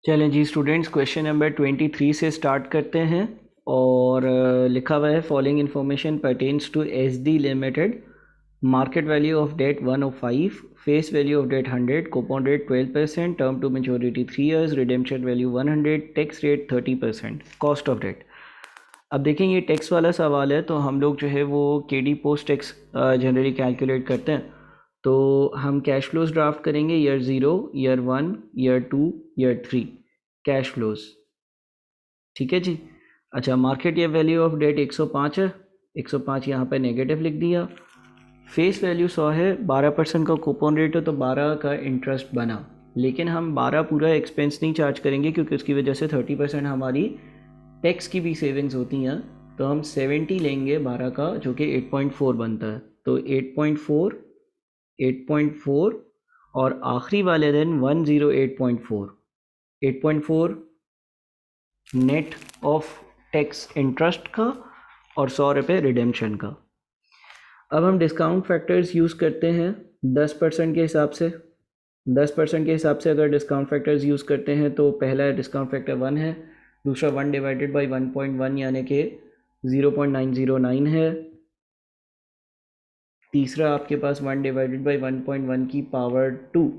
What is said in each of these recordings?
चलें जी students, question number 23 से start करते हैं। और लिखा हुआ है following information pertains to S D limited. Market value of debt 105, face value of debt 100, coupon rate 12%, term to maturity 3 years, redemption value 100, tax rate 30%, cost of debt. अब देखें, ये टैक्स वाला सवाल है तो हम लोग जो है वो KD post tax generally calculate करते हैं। तो हम कैश फ्लोज ड्राफ्ट करेंगे year 0, year 1, year 2, year 3 cash flows. ठीक है जी। अच्छा, मार्केट या वैल्यू ऑफ डेट 105 है, 105 यहाँ पे नेगेटिव लिख दिया। फेस वैल्यू 100 है, 12% का कूपन रेट है तो 12 का इंटरेस्ट बना। लेकिन हम 12 पूरा एक्सपेंस नहीं चार्ज करेंगे क्योंकि उसकी वजह से 30% हमारी टैक्स की भी सेविंग्स होती हैं। तो हम 70 लेंगे 12 का, जो कि 8.4 बनता है। तो 8.4, 8.4 और आखिरी वाले दिन 108.4, 8.4 नेट ऑफ टैक्स इंटरेस्ट का और 100 रुपये रिडेम्पशन का। अब हम डिस्काउंट फैक्टर्स यूज़ करते हैं 10% के हिसाब से। 10% के हिसाब से अगर डिस्काउंट फैक्टर्स यूज़ करते हैं तो पहला डिस्काउंट फैक्टर 1 है, दूसरा 1 डिवाइडेड बाई 1.1 यानी कि 0.909 है, तीसरा आपके पास 1 डिवाइडेड बाई 1.1 की पावर 2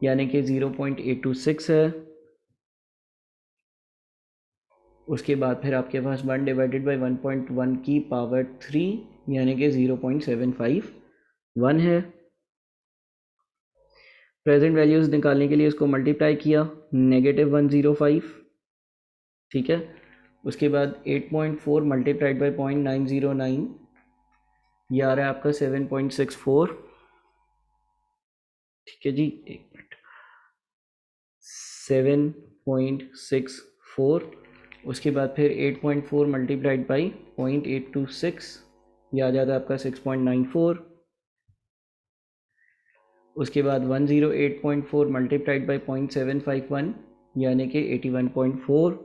यानी कि 0.826 है। उसके बाद फिर आपके पास 1 डिवाइडेड बाई 1.1 की पावर 3 यानी कि 0.751 है। प्रेजेंट वैल्यूज़ निकालने के लिए इसको मल्टीप्लाई किया, -105। ठीक है। उसके बाद 8.4 मल्टीप्लाइड बाई 0.909, ये आ रहा है आपका 7.64। ठीक है जी, एक मिनट, 7.64। उसके बाद फिर 8.4 मल्टीप्लाइड बाई 0.826, ये आ जाता है आपका 6.94। उसके बाद 108.4 मल्टीप्लाइड बाई 0.751 यानी कि 81.4।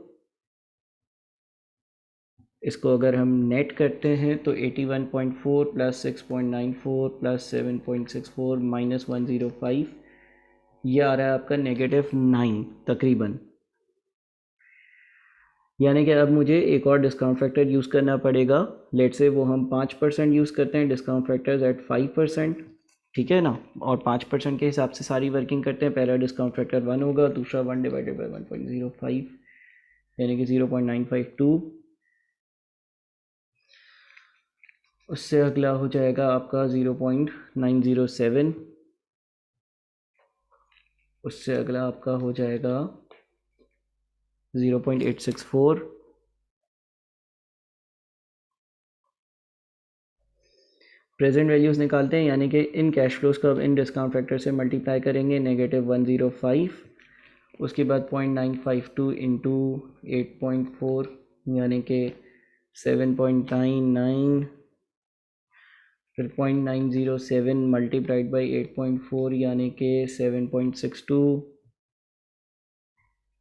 इसको अगर हम नेट करते हैं तो 81.4 प्लस 6.94 प्लस 7.64 माइनस 105, ये आ रहा है आपका -9 तकरीबन। यानी कि अब मुझे एक और डिस्काउंट फैक्टर यूज़ करना पड़ेगा। लेट से वो हम 5% यूज़ करते हैं, डिस्काउंट फैक्टर्स एट 5%। ठीक है ना। और 5% के हिसाब से सारी वर्किंग करते हैं। पहला डिस्काउंट फैक्टर 1 होगा, दूसरा 1 डिवाइडेड बाई 1.05 यानी कि 0.952। उससे अगला हो जाएगा आपका 0.907। उससे अगला आपका हो जाएगा 0.864। प्रेजेंट वैल्यूज़ निकालते हैं, यानी कि इन कैश फ्लोज को अब इन डिस्काउंट फैक्टर से मल्टीप्लाई करेंगे, -105। उसके बाद 0.952 इंटू 8.4 यानी कि 7.99, फिर 0.907 मल्टीप्लाइड बाई 8.4 यानी कि 7.62,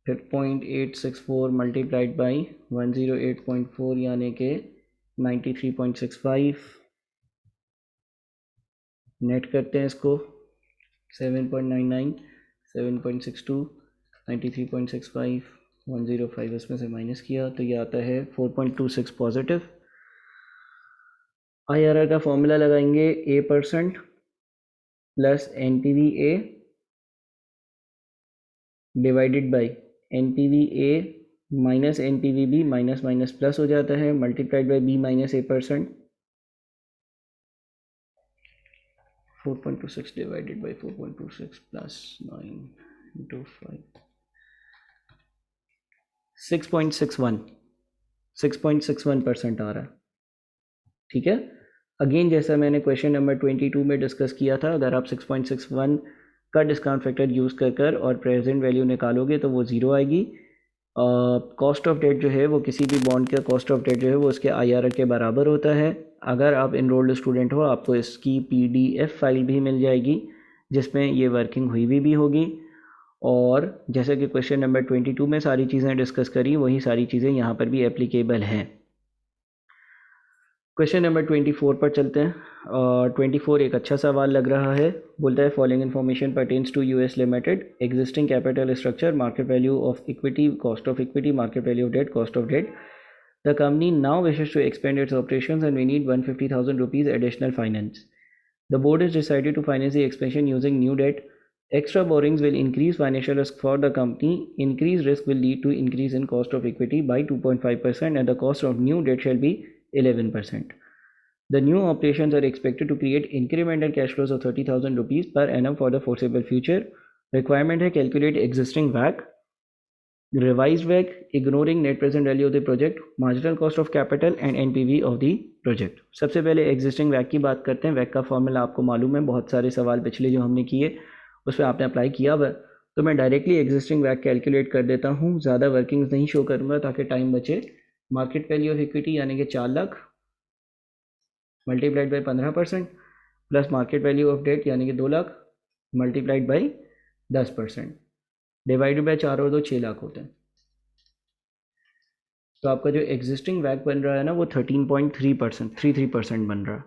फिर 0.864 मल्टीप्लाइड बाई 108.4 यानी कि 93.65। नेट करते हैं इसको, 7.99, 7.62, 93.65, 105 इसमें से माइनस किया तो ये आता है 4.26 पॉजिटिव। IRR का फॉर्मूला लगाएंगे A% plus NPV A divided by NPV A minus NPV B, minus minus plus हो जाता है, multiplied by B minus A%। 4.26 divided by 4.26 plus 9 into 5, 6.61, 6.61% आ रहा है। ठीक है। अगेन जैसा मैंने क्वेश्चन नंबर 22 में डिस्कस किया था, अगर आप 6.61 का डिस्काउंट फैक्टर यूज़ कर और प्रेजेंट वैल्यू निकालोगे तो वो ज़ीरो आएगी। कॉस्ट ऑफ डेट जो है वो किसी भी बॉन्ड का कॉस्ट ऑफ डेट जो है वो उसके IRR के बराबर होता है। अगर आप इनरोल्ड स्टूडेंट हो आपको इसकी PDF फाइल भी मिल जाएगी जिसमें ये वर्किंग हुई भी होगी। और जैसे कि क्वेश्चन नंबर 22 में सारी चीज़ें डिस्कस करी, वही सारी चीज़ें यहाँ पर भी एप्लीकेबल हैं। क्वेश्चन नंबर 24 पर चलते हैं। 24 एक अच्छा सवाल लग रहा है। बोलता है following information pertains to US limited, existing capital structure, market value of equity, cost of equity, market value of debt, cost of debt. The company now wishes to expand its operations and we need 150,000 rupees additional finance. The board has decided to finance the expansion using new debt. Extra borrowings will increase financial risk for the company. Increased risk will lead to increase in cost of equity by 2.5% and the cost of new debt shall be 11%. The new operations are expected to create incremental cash flows of 30,000 rupees per annum for the foreseeable future. Requirement है calculate existing WACC, revised WACC, ignoring net present value of the project, marginal cost of capital and NPV of the project. सबसे पहले existing WACC की बात करते हैं। WACC का formula आपको मालूम है, बहुत सारे सवाल पिछले जो हमने किए उस पर आपने अप्लाई किया हुआ, तो मैं डायरेक्टली एग्जिस्टिंग WACC कैलकुलेट कर देता हूँ, ज़्यादा वर्किंग्स नहीं शो करूँगा ताकि टाइम बचे। मार्केट वैल्यू ऑफ इक्विटी यानी कि 4 lakh multiplied by 15% plus market value of debt यानी कि 2 lakh multiplied by 10% divided by 4 और 2 6 लाख होते हैं। तो आपका जो एग्जिस्टिंग WACC बन रहा है ना वो 13.33% बन रहा है।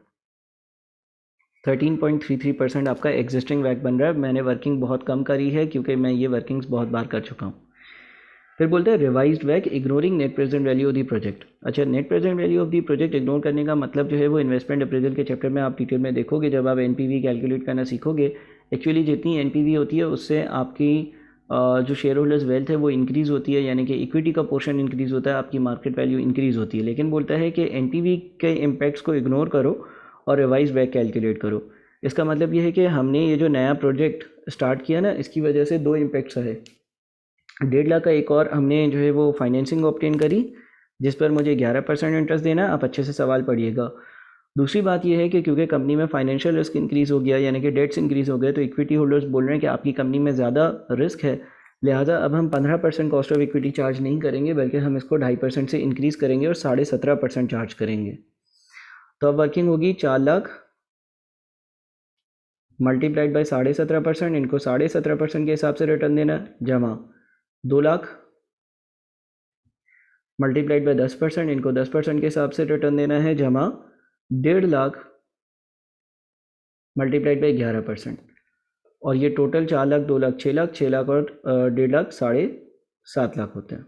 13.33% आपका एग्जिस्टिंग WACC बन रहा है। मैंने वर्किंग बहुत कम करी है क्योंकि मैं ये वर्किंग्स बहुत बार कर चुका हूँ। फिर बोलते हैं revised WACC ignoring net present value of the project. अच्छा, net present value of the project ignore करने का मतलब जो है वो इन्वेस्टमेंट अप्रेजल के चैप्टर में आप डिटेल में देखोगे। जब आप NPV कैलकुलेट करना सीखोगे, एक्चुअली जितनी NPV होती है उससे आपकी जो शेयर होल्डर्स वेल्थ है वो इंक्रीज़ होती है, यानी कि इक्विटी का पोर्शन इंक्रीज़ होता है, आपकी मार्केट वैल्यू इंक्रीज़ होती है। लेकिन बोलता है कि NPV के इम्पैक्ट्स को इग्नोर करो और रिवाइज WACC कैलकुलेट करो। इसका मतलब ये है कि हमने ये जो नया प्रोजेक्ट स्टार्ट किया ना, इसकी वजह से 2 इम्पैक्ट्स है। 1.5 लाख का एक और हमने जो है वो फाइनेंसिंग ऑब्टेन करी जिस पर मुझे 11% इंटरेस्ट देना है। आप अच्छे से सवाल पढ़िएगा। दूसरी बात यह है कि क्योंकि कंपनी में फाइनेंशियल रिस्क इंक्रीज़ हो गया, यानी कि डेट्स इंक्रीज़ हो गए, तो इक्विटी होल्डर्स बोल रहे हैं कि आपकी कंपनी में ज़्यादा रिस्क है, लिहाजा अब हम 15% कॉस्ट ऑफ इक्विटी चार्ज नहीं करेंगे बल्कि हम इसको 2.5% से इंक्रीज़ करेंगे और 17.5% चार्ज करेंगे। तो अब वर्किंग होगी 4 लाख मल्टीप्लाइड बाई 17.5%, इनको 17.5% के हिसाब से रिटर्न देना, जमा 2 लाख मल्टीप्लाइड बाई 10%, इनको 10% के हिसाब से रिटर्न देना है, जमा 1.5 लाख मल्टीप्लाइड बाई 11%। और ये टोटल 4 लाख, 2 लाख, 6 लाख, 6 लाख और 1.5 लाख 7.5 लाख होते हैं।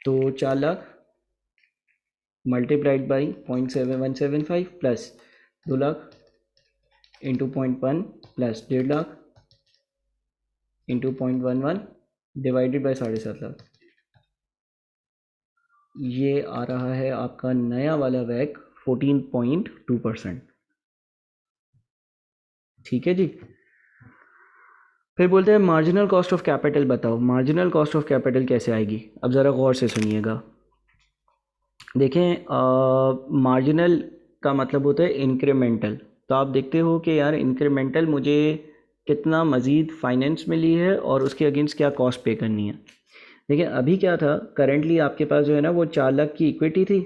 तो 4 lakh multiplied by 0.7175 plus 2 lakh into 0.1 plus 1.5 lakh into 0.11 divided by 7.5 lakh, ये आ रहा है आपका नया वाला WACC 14.2%। ठीक है जी। फिर बोलते हैं मार्जिनल कॉस्ट ऑफ कैपिटल बताओ। मार्जिनल कॉस्ट ऑफ कैपिटल कैसे आएगी? अब ज़रा गौर से सुनिएगा। देखें, मार्जिनल का मतलब होता है इंक्रीमेंटल। तो आप देखते हो कि यार इंक्रीमेंटल मुझे कितना मज़ीद फाइनेंस मिली है और उसके अगेंस्ट क्या कॉस्ट पे करनी है। देखिए अभी क्या था, करेंटली आपके पास जो है ना वो 4 लाख की इक्विटी थी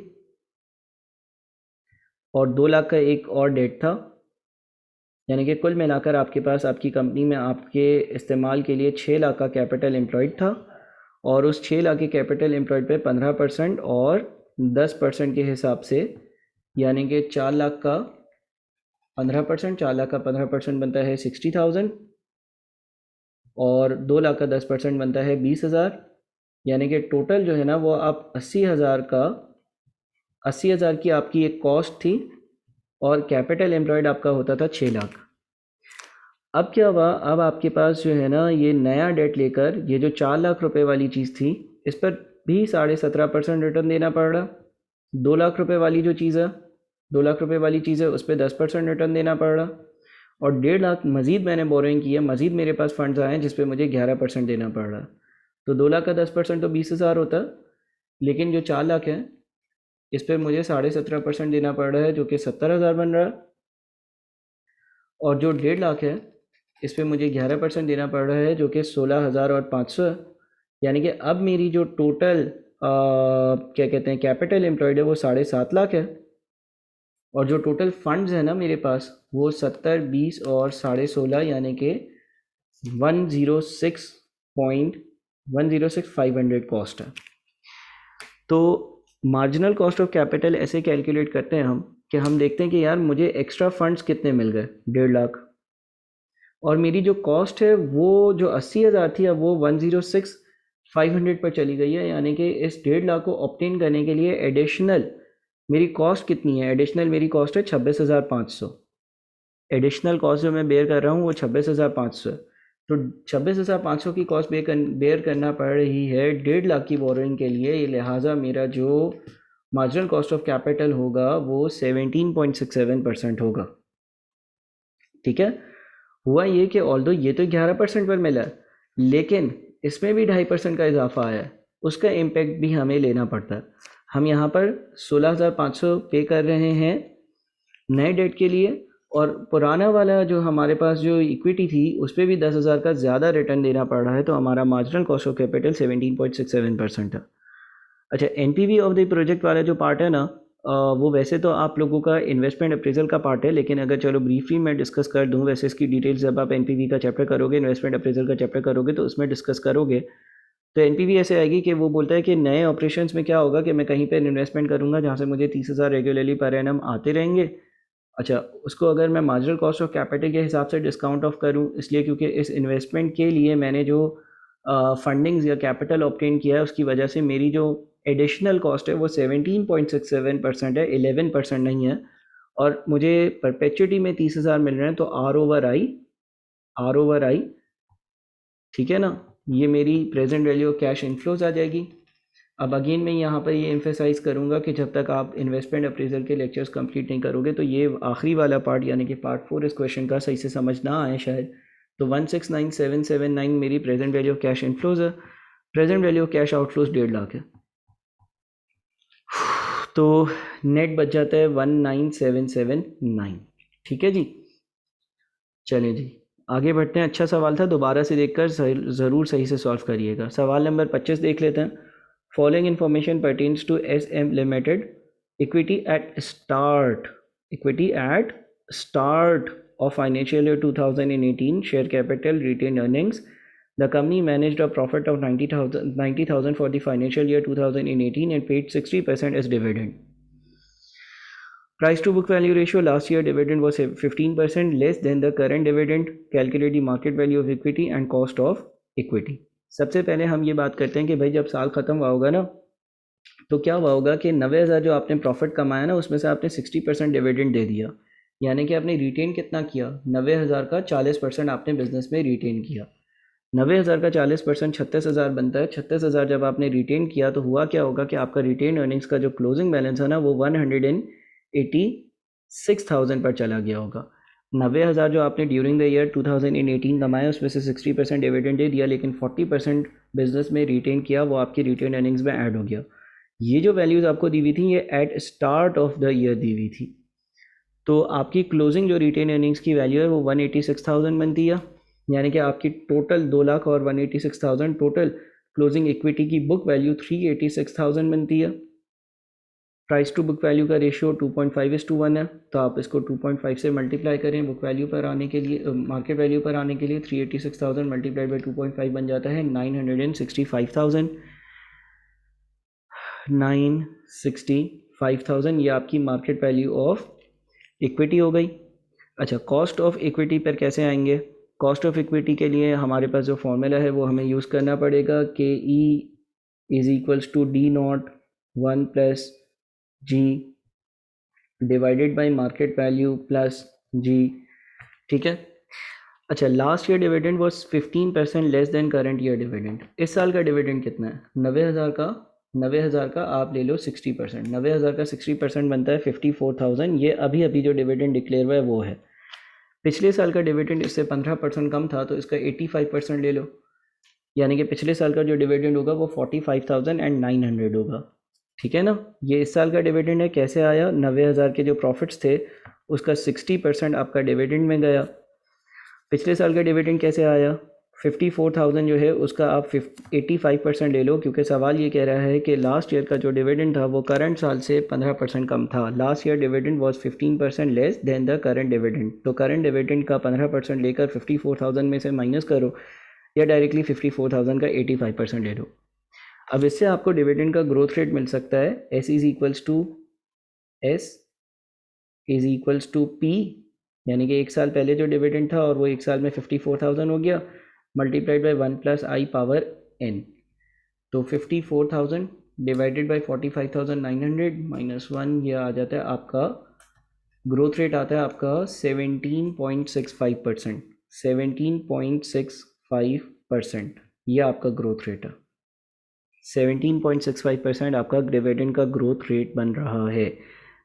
और 2 लाख का एक और डेट था, यानी कि कुल मिलाकर आपके पास आपकी कंपनी में आपके इस्तेमाल के लिए 6 लाख का कैपिटल एम्प्लॉयड था और उस 6 लाख के कैपिटल एम्प्लॉयड पे 15% और 10% के हिसाब से, यानी कि 4 लाख का 15%, 4 लाख का 15% बनता है 60,000 और 2 लाख का 10% बनता है 20,000, यानी कि टोटल जो है ना वो आप 80,000 की आपकी एक कॉस्ट थी और कैपिटल एम्प्लॉयड आपका होता था 6 लाख। अब क्या हुआ, अब आपके पास जो है ना ये नया डेट लेकर ये जो 4 लाख रुपए वाली चीज़ थी इस पर भी 17.5% रिटर्न देना पड़ रहा। 2 लाख रुपए वाली जो चीज़ है, 2 लाख रुपए वाली चीज़ है उस पर 10% रिटर्न देना पड़ रहा और 1.5 लाख मज़ीद मैंने बोरोइंग की है, मज़ीद मेरे पास फंड्स आए हैं जिस पे मुझे 11% देना पड़ रहा। तो 2 लाख का 10% तो 20,000 होता, लेकिन जो 4 लाख है इस पर मुझे 17.5% देना पड़ रहा है जो कि 70,000 बन रहा है और जो 1.5 लाख है इस पर मुझे 11% देना पड़ रहा है जो कि 16,500 है। यानी कि अब मेरी जो टोटल क्या कहते हैं कैपिटल एम्प्लॉयड है वो 7.5 लाख है और जो टोटल फंड्स है ना मेरे पास वो 70, 20 और 16.5 यानी कि 106.500 कॉस्ट है। तो मार्जिनल कॉस्ट ऑफ कैपिटल ऐसे कैलकुलेट करते हैं हम कि हम देखते हैं कि यार मुझे एक्स्ट्रा फंड्स कितने मिल गए, 1.5 लाख, और मेरी जो कॉस्ट है वो जो 80,000 थी अब वो 106,500 पर चली गई है, यानी कि इस 1.5 लाख को ऑब्टेन करने के लिए एडिशनल मेरी कॉस्ट कितनी है? एडिशनल मेरी कॉस्ट है 26,500। एडिशनल कॉस्ट जो मैं बेयर कर रहा हूँ वो 26,500 है। तो 26,500 की कॉस्ट बेयर करना पड़ रही है 1.5 लाख की बोरोइंग के लिए, लिहाजा मेरा जो मार्जिनल कॉस्ट ऑफ कैपिटल होगा वो 17.67% होगा। ठीक है, हुआ ये कि ऑल्दो ये तो 11% पर मिला है, लेकिन इसमें भी 2.5% का इजाफा आया है, उसका इम्पेक्ट भी हमें लेना पड़ता है। हम यहाँ पर 16,500 पे कर रहे हैं नए डेट के लिए, और पुराना वाला जो हमारे पास जो इक्विटी थी उस पर भी 10,000 का ज़्यादा रिटर्न देना पड़ रहा है, तो हमारा मार्जिनल कॉस्ट ऑफ कैपिटल 17.67% है। अच्छा, एनपीवी ऑफ द प्रोजेक्ट वाला जो पार्ट है ना, वो वैसे तो आप लोगों का इन्वेस्टमेंट अप्रेजल का पार्ट है, लेकिन अगर चलो ब्रीफली मैं डिस्कस कर दूं, वैसे इसकी डिटेल्स जब आप एनपीवी का चैप्टर करोगे, इन्वेस्टमेंट अप्रेजल का चैप्टर करोगे तो उसमें डिस्कस करोगे। तो एनपीवी ऐसे आएगी कि वो बोलता है कि नए ऑपरेशंस में क्या होगा कि मैं कहीं पर इन्वेस्टमेंट करूँगा जहाँ से मुझे 30,000 रेगुलरली पर एनम आते रहेंगे। अच्छा, उसको अगर मैं मार्जिनल कॉस्ट ऑफ कैपिटल के हिसाब से डिस्काउंट ऑफ करूं, इसलिए क्योंकि इस इन्वेस्टमेंट के लिए मैंने जो फंडिंग्स या कैपिटल ऑब्टेन किया है उसकी वजह से मेरी जो एडिशनल कॉस्ट है वो 17.67% है, 11% नहीं है, और मुझे परपेचुटी में 30,000 मिल रहे हैं, तो आर ओवर आई, ठीक है ना, ये मेरी present value of cash inflows आ जाएगी। अब अगेन मैं यहाँ पर ये एम्फेसाइज करूँगा कि जब तक आप इन्वेस्टमेंट अप्रेजल के लेक्चर्स कंप्लीट नहीं करोगे तो ये आखिरी वाला पार्ट यानी कि पार्ट 4 इस क्वेश्चन का सही से समझ ना आए शायद। तो 169,779 मेरी present value of cash inflows है, present value of cash outflows 1.5 lakh है, तो नेट बच जाता है 19,779। ठीक है जी, चलें जी आगे बढ़ते हैं। अच्छा सवाल था, दोबारा से देखकर ज़रूर सही से सॉल्व करिएगा। सवाल नंबर 25 देख लेते हैं। Following information pertains to SM limited, equity at start of financial year 2018, share capital, retained earnings. The company managed a profit of 90,000 for the financial year 2018 and paid 60% as dividend. Price to book value ratio, last year dividend was 15% less than the current dividend. Calculate the market value of equity and cost of equity. सबसे पहले हम ये बात करते हैं कि भाई जब साल ख़त्म हुआ होगा ना, तो क्या हुआ होगा कि 90,000 जो आपने प्रॉफिट कमाया ना उसमें से आपने 60% डिविडेंड दे दिया, यानी कि आपने रिटेन कितना किया? 90,000 का 40% आपने बिजनेस में रिटेन किया। 90,000 का 40% 36,000 बनता है। 36,000 जब आपने रिटेन किया तो हुआ क्या होगा कि आपका रिटेन अर्निंग्स का जो क्लोजिंग बैलेंस है ना वो 186,000 पर चला गया होगा। 90,000 जो आपने ड्यूरिंग द ईयर 2018 कमाया उसमें से 60% डिविडेंड दे दिया, लेकिन 40% बिजनेस में रिटेन किया, वो आपकी रिटेन अर्निंग्स में ऐड हो गया। ये जो वैल्यूज़ आपको दी हुई थी ये at start of the year दी हुई थी, तो आपकी क्लोजिंग जो रिटेन अर्निंग्स की वैल्यू है वो 186,000 बनती है, यानी कि आपकी टोटल 2 लाख और 186,000 टोटल क्लोजिंग इक्विटी की बुक वैल्यू 386,000 बनती है। प्राइस टू बुक वैल्यू का रेशियो 2.5:1 है, तो आप इसको 2.5 से मल्टीप्लाई करें बुक वैल्यू पर आने के लिए, मार्केट वैल्यू पर आने के लिए 386,000 मल्टीप्लाइड बाई 2.5 बन जाता है 965,000। 965,000 ये आपकी मार्केट वैल्यू ऑफ इक्विटी हो गई। अच्छा, कॉस्ट ऑफ इक्विटी पर कैसे आएंगे? कॉस्ट ऑफ इक्विटी के लिए हमारे पास जो फॉर्मूला है वो हमें यूज़ करना पड़ेगा, KE is equals to D0 1 plus G divided by market value plus G। ठीक है। अच्छा, last year dividend was 15% less than current year dividend. इस साल का डिविडेंड कितना है? 90,000 का आप ले लो 60%, 90,000 का 60% बनता है 54,000। ये अभी अभी जो डिविडेंड डिक्लेयर हुआ है वो है। पिछले साल का डिविडेंड इससे 15% कम था, तो इसका 85% ले लो, यानी कि पिछले साल का जो डिविडेंड होगा वो 45,900 होगा। ठीक है ना। ये इस साल का डिविडेंड है। कैसे आया? 90,000 के जो प्रॉफिट्स थे उसका 60% आपका डिविडेंड में गया। पिछले साल का डिविडेंड कैसे आया? 54,000 जो है उसका आप 85% ले लो, क्योंकि सवाल ये कह रहा है कि लास्ट ईयर का जो डिविडेंड था वो करंट साल से 15% कम था। Last year dividend was 15% less then the current dividend, तो करंट डिविडेंड का 15% लेकर 54,000 में से माइनस करो, या डायरेक्टली 54,000 का 85% ले लो। अब इससे आपको डिविडेंड का ग्रोथ रेट मिल सकता है S is equals to P, यानी कि एक साल पहले जो डिविडेंड था और वो एक साल में 54,000 हो गया, multiplied by 1 + I power n। तो 54,000 डिवाइडेड बाई 45,900 माइनस 1, ये आ जाता है आपका ग्रोथ रेट आता है आपका 17.65%। 17.65%, ये आपका ग्रोथ रेट है। 17.65% आपका डिविडेंड का ग्रोथ रेट बन रहा है।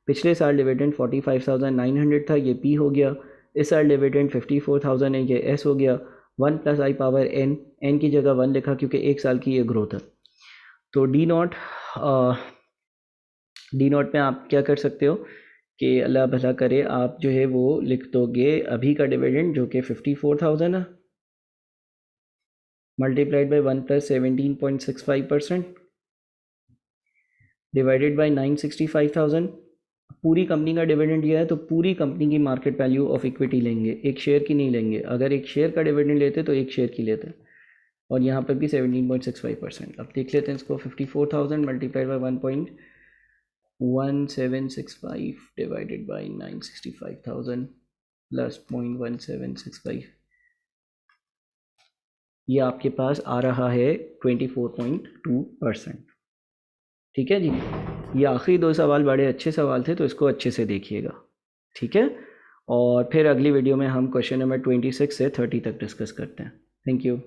पिछले साल डिविडेंड 45,900 था, ये P हो गया। इस साल डिविडेंड 54,000 है, ये S हो गया। 1 + I पावर n, n की जगह 1 लिखा क्योंकि एक साल की ये ग्रोथ है। तो डी नॉट में आप क्या कर सकते हो कि अल्लाह भला करे, आप जो है वो लिख दोगे अभी का डिविडेंड जो कि 54,000 है, मल्टीप्लाइड बाई 1 + 17.65% डिवाइडेड बाई 965,000। पूरी कंपनी का डिविडेंड दिया है तो पूरी कंपनी की मार्केट वैल्यू ऑफ इक्विटी लेंगे, एक शेयर की नहीं लेंगे। अगर एक शेयर का डिविडेंड लेते तो एक शेयर की लेते, और यहाँ पर भी 17.65%। अब देख लेते हैं इसको, 54,000 multiplied by 1.1765 divided by 965,000 plus 0.1765, ये आपके पास आ रहा है 24.2%। ठीक है जी, ये आखिरी दो सवाल बड़े अच्छे सवाल थे, तो इसको अच्छे से देखिएगा। ठीक है, और फिर अगली वीडियो में हम क्वेश्चन नंबर 26 से 30 तक डिस्कस करते हैं। Thank you.